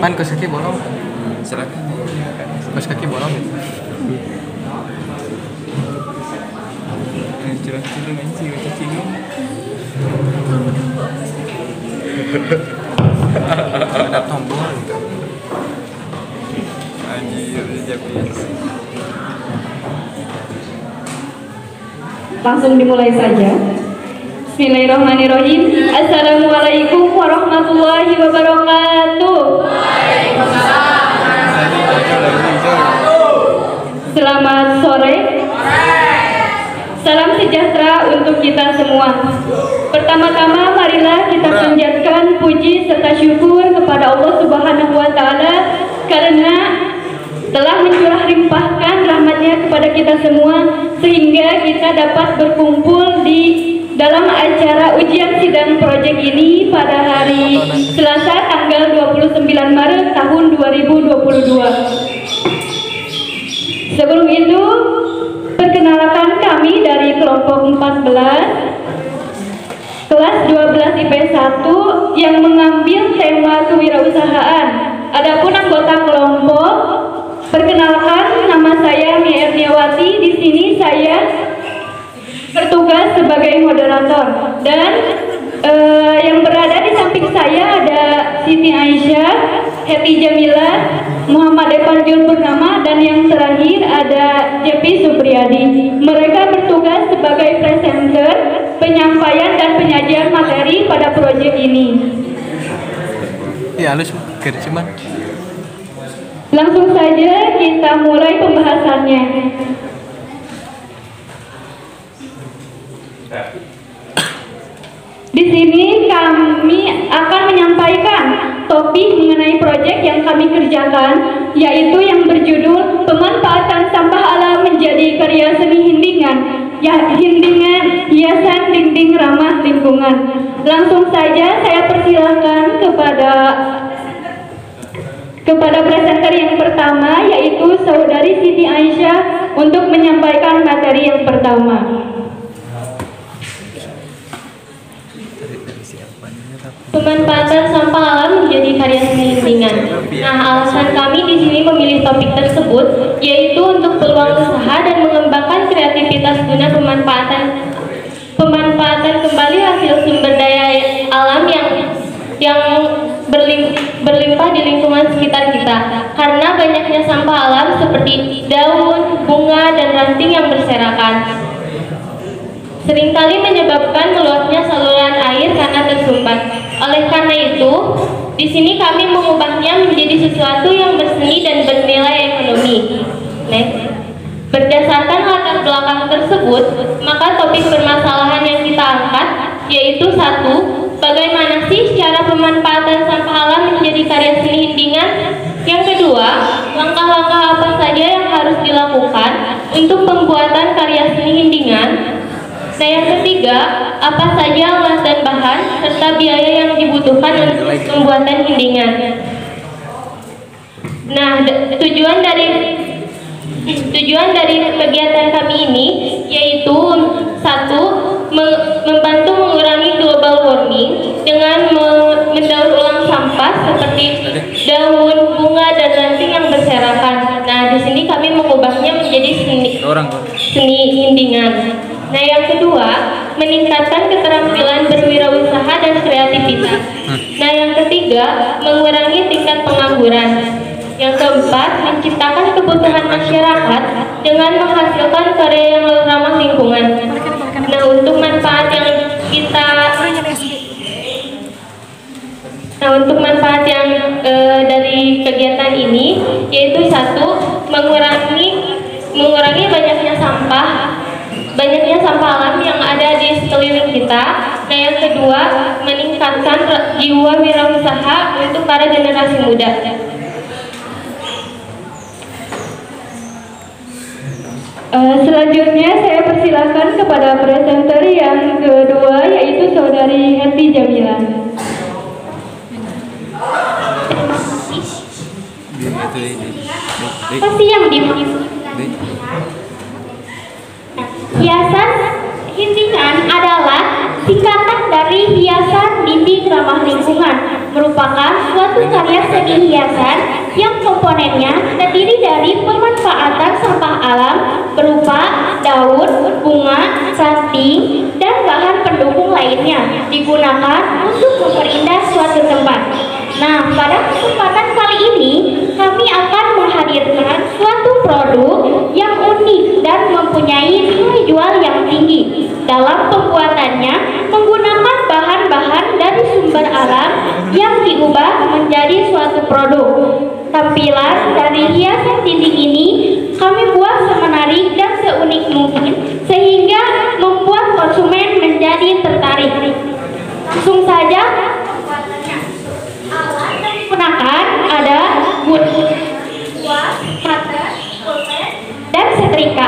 Man kaos kaki bolong. Silakan. Kaos kaki bolong gitu. Curang-curang anjing baca cinggung. Ada tombol gitu. Anjir, japis. Langsung dimulai saja. Bismillahirrahmanirrahim. Assalamualaikum warahmatullahi wabarakatuh. Selamat sore. Salam sejahtera untuk kita semua. Pertama-tama marilah kita panjatkan puji serta syukur kepada Allah Subhanahu wa taala karena telah mencurah limpahkan rahmatnya kepada kita semua sehingga kita dapat berkumpul di dalam acara ujian sidang proyek ini pada hari Selasa tanggal 29 Maret tahun 2022. Sebelum itu, perkenalkan kami dari kelompok 14 kelas 12 IP 1 yang mengambil tema kewirausahaan. Adapun anggota kelompok, perkenalkan nama saya Mia Erniawati. Di sini saya bertugas sebagai moderator dan yang berada di samping saya ada Siti Aisyah, Heti Jamila, Muhammad Evanjul Purnama, dan yang terakhir ada Jepi Supriyadi. Mereka bertugas sebagai presenter, penyampaian dan penyajian materi pada proyek ini. Iya, halus cuman. Langsung saja kita mulai pembahasannya. Di sini kami akan menyampaikan topik mengenai proyek yang kami kerjakan, yaitu yang berjudul pemanfaatan sampah alam menjadi karya seni hindingan, hindingan hiasan dinding ramah lingkungan. Langsung saja saya persilakan kepada presenter yang pertama, yaitu Saudari Siti Aisyah untuk menyampaikan materi yang pertama. Pemanfaatan sampah alam menjadi karya seni lingkungan. Nah, alasan kami di sini memilih topik tersebut yaitu untuk peluang usaha dan mengembangkan kreativitas guna pemanfaatan kembali hasil sumber daya alam yang berlimpah di lingkungan sekitar kita. Karena banyaknya sampah alam seperti daun, bunga, dan ranting yang berserakan seringkali menyebabkan meluapnya saluran air karena tersumbat. Oleh karena itu, di sini kami mengubahnya menjadi sesuatu yang berseni dan bernilai ekonomi. Next. Berdasarkan latar belakang tersebut, maka topik permasalahan yang kita angkat yaitu 1. Bagaimana sih cara pemanfaatan sampah alam menjadi karya seni hindingan? Yang kedua, langkah-langkah apa saja yang harus dilakukan untuk pembuatan karya seni hindingan? Nah, yang ketiga, apa saja alat dan bahan serta biaya yang dibutuhkan untuk pembuatan hindingan. Nah, tujuan dari kegiatan kami ini yaitu 1. Membantu mengurangi global warming dengan mendaur ulang sampah seperti daun, bunga, dan ranting yang berserakan. Nah, di sini kami mengubahnya menjadi seni hindingan. Nah, yang kedua, meningkatkan keterampilan berwirausaha dan kreativitas. Nah, yang ketiga, mengurangi tingkat pengangguran. Yang keempat, menciptakan kebutuhan masyarakat dengan menghasilkan karya yang ramah lingkungan. Nah, untuk manfaat yang dari kegiatan ini yaitu 1. Mengurangi banyaknya sampah alam yang ada di sekeliling kita. Nah, yang kedua, meningkatkan jiwa wirausaha untuk para generasi muda. Selanjutnya saya persilakan kepada presenter yang kedua, yaitu Saudari Heti Jamila. Pasti yang hiasan hindingan adalah singkatan dari hiasan dinding dinding ramah lingkungan merupakan suatu karya seni hiasan yang komponennya terdiri dari pemanfaatan sampah alam berupa daun, bunga, ranting, dan bahan pendukung lainnya digunakan untuk memperindah suatu tempat. Nah, pada kesempatan kali ini kami akan menghadirkan suatu produk yang unik dan mempunyai nilai jual yang tinggi. Dalam pembuatannya menggunakan bahan-bahan dari sumber alam yang diubah menjadi suatu produk. Tampilan dari hiasan dinding ini kami buat semenarik dan seunik mungkin sehingga membuat konsumen menjadi tertarik. Langsung saja pembuatannya. Alat yang digunakan ada wood, cutter, pulpen, dan setrika.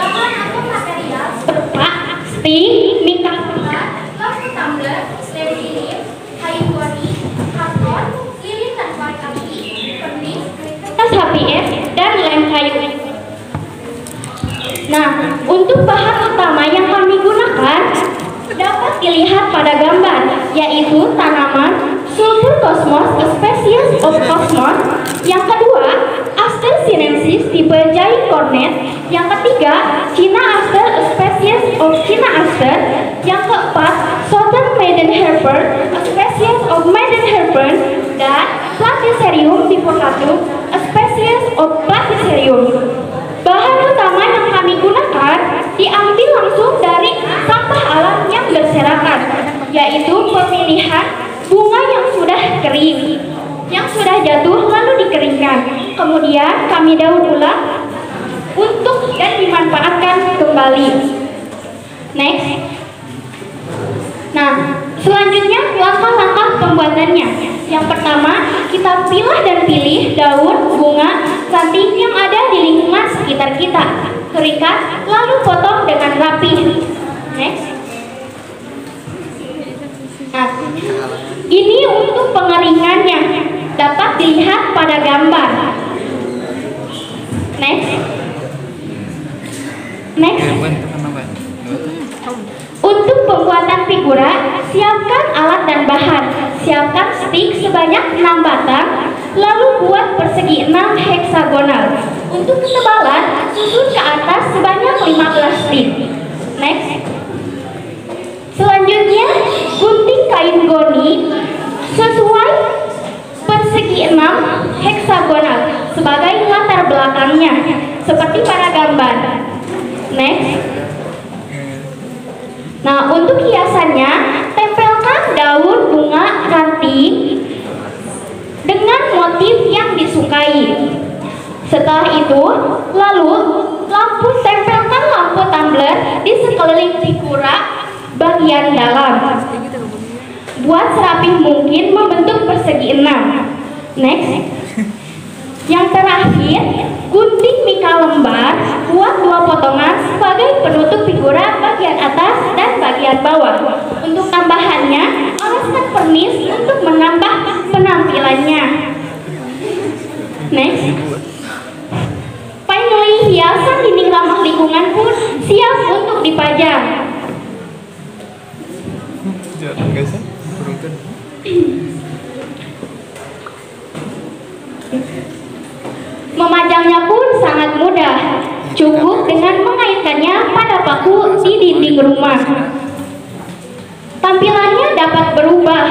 Bahan atau material berupa stik, mika pula, lampu tumbler, lem lilin, kayu goni, karton, lilin dan korek api, pernis, kertas HPS, dan lem kayu. Nah, untuk bahan utama yang kami gunakan dapat dilihat pada gambar, yaitu tanaman Sulfur cosmos, a species of cosmos. Yang kedua, Aster sinensis tipe giant cornet. Yang ketiga, China Aster, a species of China Aster. Yang keempat, Southern Maidenhair, a species of Maidenhair, dan Platycerium bifurcatum, a species of Platycerium. Bahan utama yang kami gunakan diambil langsung dari sampah alam yang berserakan, yaitu pemilihan bunga yang sudah kering, yang sudah jatuh lalu dikeringkan. Kemudian kami daur ulang untuk dan dimanfaatkan kembali. Next. Nah, selanjutnya langkah-langkah pembuatannya. Yang pertama, kita pilah dan pilih daun, bunga, ranting yang ada di lingkungan sekitar kita. Keringkan, lalu potong dengan rapi. Next. Nah, ini untuk pengeringannya dapat dilihat pada gambar. Next. Next. Untuk pembuatan figura, siapkan alat dan bahan. Siapkan stik sebanyak 6 batang, lalu buat persegi 6 heksagonal. Untuk ketebalan, susun ke atas sebanyak 15 stik. Next. Selanjutnya, gunting kain goni sesuai persegi 6 heksagonal sebagai latar belakangnya, seperti pada gambar. Next. Nah, untuk hiasannya, tempelkan daun, bunga, ranting dengan motif yang disukai. Setelah itu, lalu tempelkan lampu tumbler di sekeliling figura bagian dalam. Buat serapih mungkin membentuk persegi 6. Next. Yang terakhir, gunting mika lembar, buat 2 potongan sebagai penutup figura bagian atas dan bagian bawah. Untuk tambahannya, oleskan pernis untuk menambah penampilannya. Next. Finally, hiasan dinding ramah lingkungan pun siap untuk dipajang. Memajangnya pun sangat mudah, cukup dengan mengaitkannya pada paku di dinding rumah. Tampilannya dapat berubah.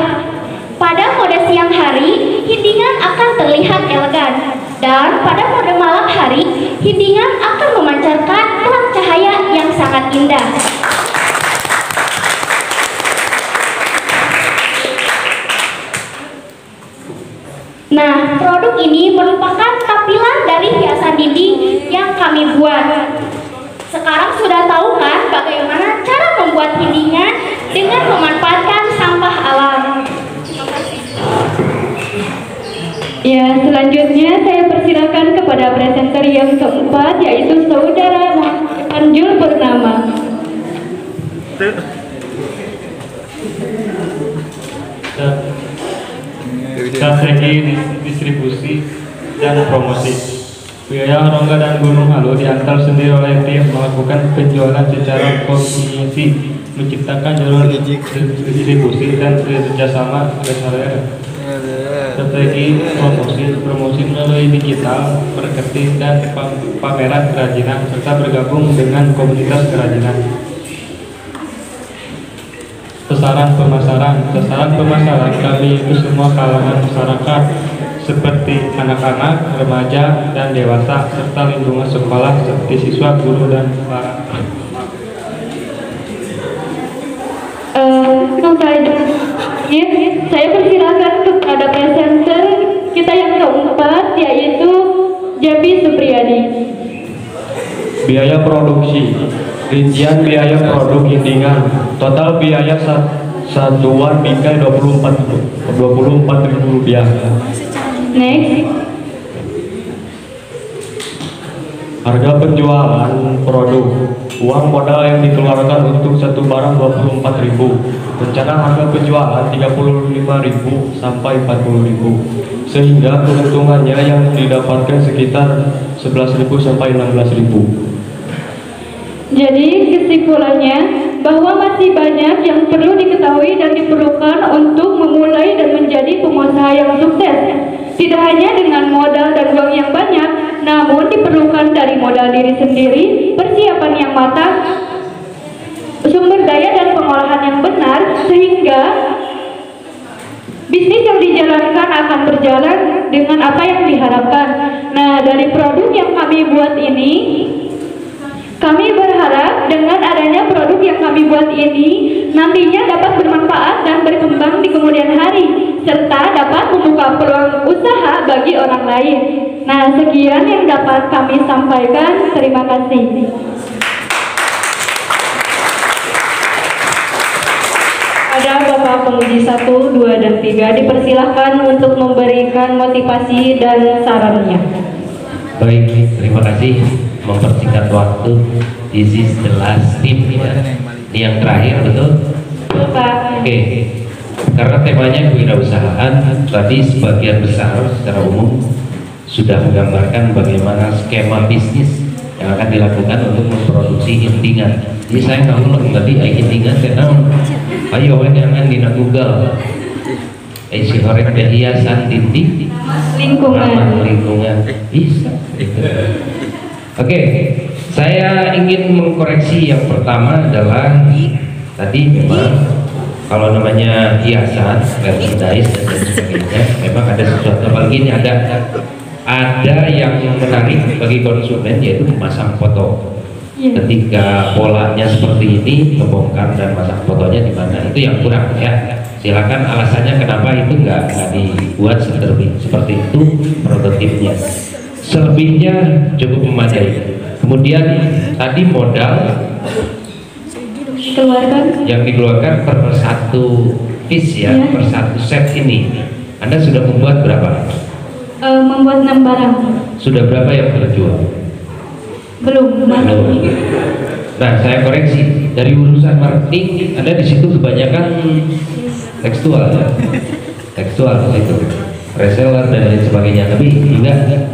Pada mode siang hari, hidingan akan terlihat elegan, dan pada mode malam hari, hidingan akan memancarkan terang cahaya yang sangat indah. Nah, produk ini merupakan tampilan dari hiasan dinding yang kami buat. Sekarang sudah tahu kan bagaimana cara membuat dindingnya dengan memanfaatkan sampah alam. Ya, selanjutnya saya persilakan kepada presenter yang keempat, yaitu Saudara Anjul Purnama. Strategi distribusi dan promosi. Wilayah Rongga dan Gunung Halu diantar sendiri oleh tim melakukan penjualan secara komisi menciptakan jalur distribusi dan kerjasama area strategi promosi melalui digital, marketing dan pameran kerajinan serta bergabung dengan komunitas kerajinan. Sasaran pemasaran kami itu semua kalangan masyarakat seperti anak-anak, remaja, dan dewasa serta lingkungan sekolah seperti siswa, guru, dan para saya persilakan kepada presenter kita yang keempat, yaitu Jabi Supriyadi. biaya produksi. Rincian biaya produk indingan. Total biaya satuan bingkai Rp24.000. Next. Harga penjualan produk. Uang modal yang dikeluarkan untuk satu barang Rp24.000. Rencana harga penjualan Rp35.000 sampai Rp40.000. Sehingga keuntungannya yang didapatkan sekitar Rp11.000 sampai Rp16.000. Jadi kesimpulannya bahwa masih banyak yang perlu diketahui dan diperlukan untuk memulai dan menjadi pengusaha yang sukses. Tidak hanya dengan modal dan uang yang banyak, namun diperlukan dari modal diri sendiri, persiapan yang matang, sumber daya dan pengolahan yang benar, sehingga bisnis yang dijalankan akan berjalan dengan apa yang diharapkan. Nah, dari produk yang kami buat ini, kami berharap dengan adanya produk yang kami buat ini nantinya dapat bermanfaat dan berkembang di kemudian hari, serta dapat membuka peluang usaha bagi orang lain. Nah, sekian yang dapat kami sampaikan. Terima kasih. Ada Bapak penguji 1, 2, dan 3 dipersilahkan untuk memberikan motivasi dan sarannya. Baik, terima kasih. Mempersingkat waktu, this is the last tip ya. Ini yang terakhir, betul? Betul, Pak. Oke, karena temanya kewirausahaan, tadi sebagian besar secara umum sudah menggambarkan bagaimana skema bisnis yang akan dilakukan untuk memproduksi intingan. Jadi saya nggak ulang tadi intingan karena ayo jangan di Google. Si horek dan hiasan dinding lingkungan bisa. Oke, saya ingin mengkoreksi yang pertama adalah tadi memang kalau namanya hiasan, merchandise dan sebagainya, memang ada sesuatu apalagi ini ada yang menarik bagi konsumen yaitu memasang foto. Ketika polanya seperti ini, membongkar dan masang fotonya di mana, itu yang kurang ya. Silakan alasannya kenapa itu nggak dibuat seperti itu prototipnya. Selebihnya cukup memadai. Kemudian tadi modal yang dikeluarkan per satu piece ya, per satu set ini. Anda sudah membuat berapa? Membuat 6 barang. Sudah berapa yang terjual? Belum. Nah, saya koreksi dari urusan marketing, Anda di situ kebanyakan tekstual ya, tekstual itu reseller dan lain sebagainya. Tapi enggak.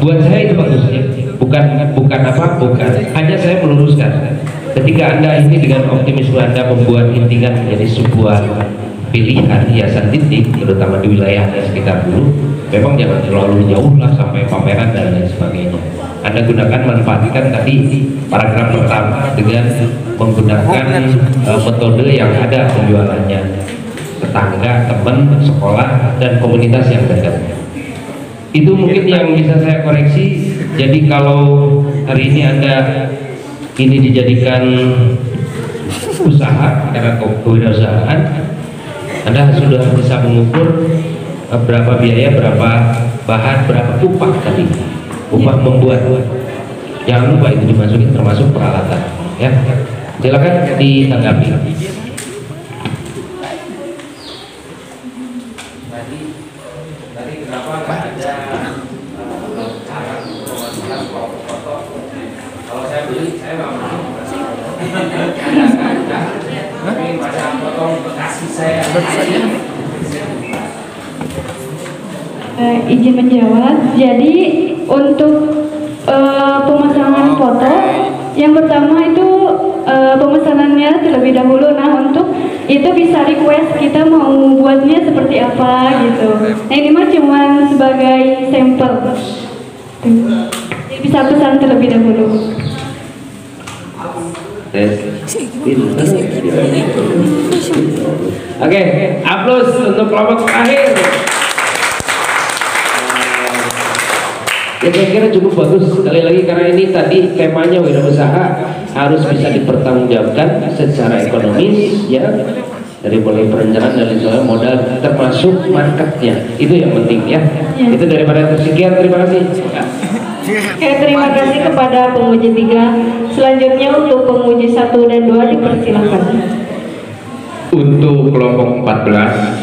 Buat saya itu bagusnya. Bukan hanya saya meluruskan. Ketika Anda ini dengan optimisme Anda membuat intingan menjadi sebuah pilihan hiasan dinding, terutama di wilayah sekitar dulu, memang jangan terlalu jauh lah sampai pameran dan lain sebagainya. Anda gunakan, manfaatkan tadi paragraf pertama dengan menggunakan metode yang ada penjualannya, tetangga, teman, sekolah, dan komunitas yang dekat. Itu mungkin yang bisa saya koreksi. Jadi kalau hari ini Anda ini dijadikan usaha karena kewirausahaan, Anda sudah bisa mengukur berapa biaya, berapa bahan, berapa upah tadi, upah membuat. Jangan lupa itu dimasukin termasuk peralatan ya. Silakan ditanggapi. Izin menjawab. Jadi untuk pemasangan foto Yang pertama itu pemesanannya terlebih dahulu. Nah, untuk itu bisa request kita mau buatnya seperti apa gitu. Nah, ini mah cuman sebagai sampel. Jadi bisa pesan terlebih dahulu. Oke, aplaus untuk kelompok terakhir. Ya saya kira cukup bagus sekali lagi karena ini tadi temanya wirausaha harus bisa dipertanggungjawabkan secara ekonomis ya, dari mulai perencanaan dan soal modal termasuk marketnya, itu yang penting ya. Itu daripada sekian, terima kasih. Oke, terima kasih kepada penguji 3. Selanjutnya untuk penguji 1 dan 2 dipersilakan. Untuk kelompok 14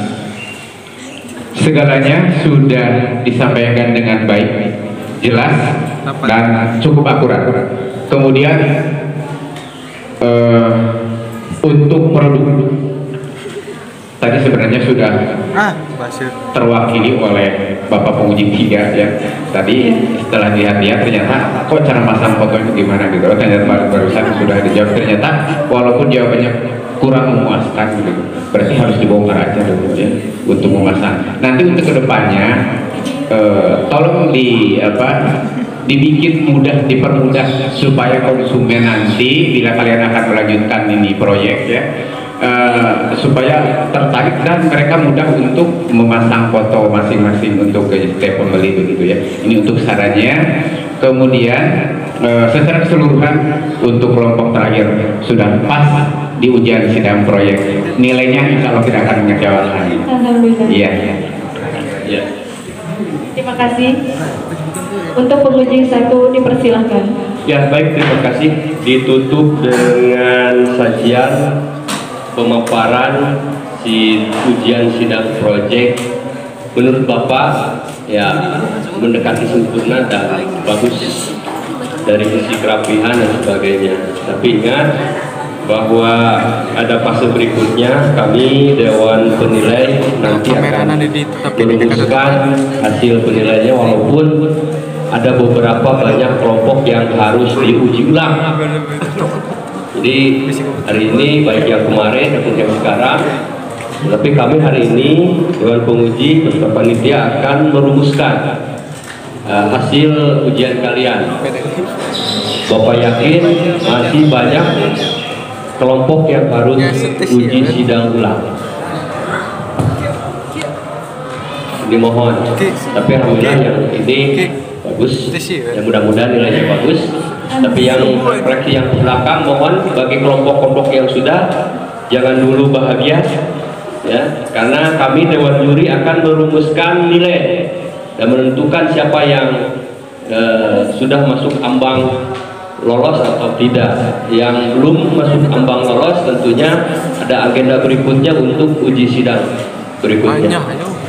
segalanya sudah disampaikan dengan baik, jelas dan cukup akurat. Kemudian untuk produk tadi sebenarnya sudah terwakili oleh Bapak penguji 3 ya. Tadi setelah lihat-lihat ternyata kok cara masang foto itu gimana gitu. Ternyata barusan sudah dijawab, ternyata walaupun jawabannya kurang memuaskan gitu, berarti harus dibongkar aja dulu ya untuk memasang. Nanti untuk kedepannya tolong dibikin mudah, dipermudah supaya konsumen nanti bila kalian akan melanjutkan ini proyek ya, supaya tertarik dan mereka mudah untuk memasang foto masing-masing untuk ke setiap pembeli begitu ya. Ini untuk sarannya. Kemudian secara keseluruhan untuk kelompok terakhir sudah pas di ujian sidang proyek, nilainya insya Allah tidak akan mengecewakan. Alhamdulillah. Iya. Ya. Terima kasih. Untuk penguji 1 dipersilakan. Ya baik, terima kasih. Ditutup dengan sajian pemaparan si ujian sidang proyek. Menurut Bapak ya mendekati sempurna dan bagus dari sisi kerapihan dan sebagainya. Tapi ingat bahwa ada fase berikutnya, kami Dewan Penilai nanti akan merumuskan hasil penilaiannya, walaupun ada beberapa banyak kelompok yang harus diuji ulang. Jadi hari ini baik yang kemarin maupun yang sekarang, tapi kami hari ini Dewan Penguji beserta panitia akan merumuskan hasil ujian kalian. Bapak yakin masih banyak kelompok yang harus uji sidang ulang. Dimohon. Tapi alhamdulillah yang ini bagus. Ya mudah-mudahan nilainya bagus. Tapi yang refleksi yang belakang mohon bagi kelompok-kelompok yang sudah jangan dulu bahagia ya, karena kami Dewan Juri akan merumuskan nilai dan menentukan siapa yang sudah masuk ambang lolos atau tidak. Yang belum masuk ambang lolos tentunya ada agenda berikutnya untuk uji sidang berikutnya.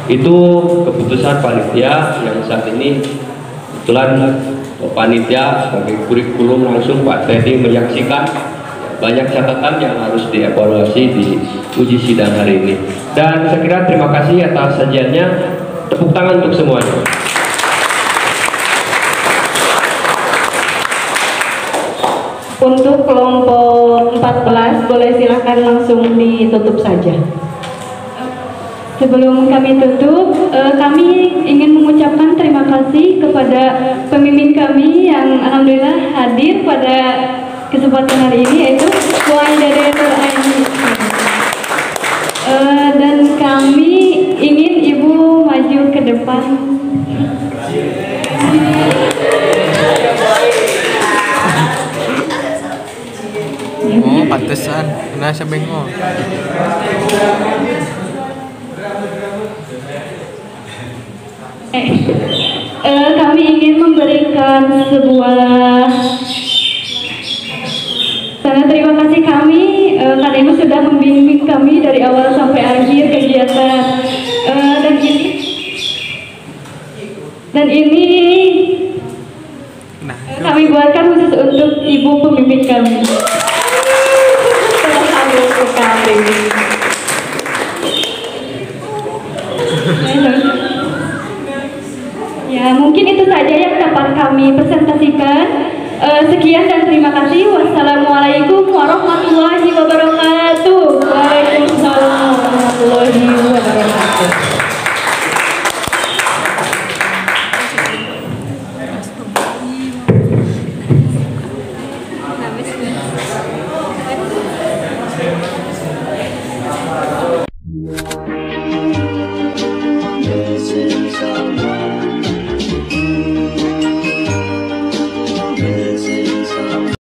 Itu keputusan panitia yang saat ini kebetulan panitia sebagai kurikulum langsung Pak Teddy menyaksikan banyak catatan yang harus dievaluasi di uji sidang hari ini. Dan saya kira terima kasih atas sajiannya. Tepuk tangan untuk semuanya. Untuk kelompok 14 boleh silakan langsung ditutup saja. Sebelum kami tutup, kami ingin mengucapkan terima kasih kepada pemimpin kami yang alhamdulillah hadir pada kesempatan hari ini, yaitu Bu Aida Nur Aini. Dan kami ingin Ibu maju ke depan. Oh, pantesan. Kena saya bengong. Kami ingin memberikan sebuah tanda terima kasih kami karena Ibu sudah membimbing kami dari awal sampai akhir kegiatan, dan ini kami buatkan khusus untuk Ibu pembimbing kami. Terharu sekali. Ya, mungkin itu saja yang dapat kami presentasikan. Sekian dan terima kasih. Wassalamualaikum warahmatullahi wabarakatuh.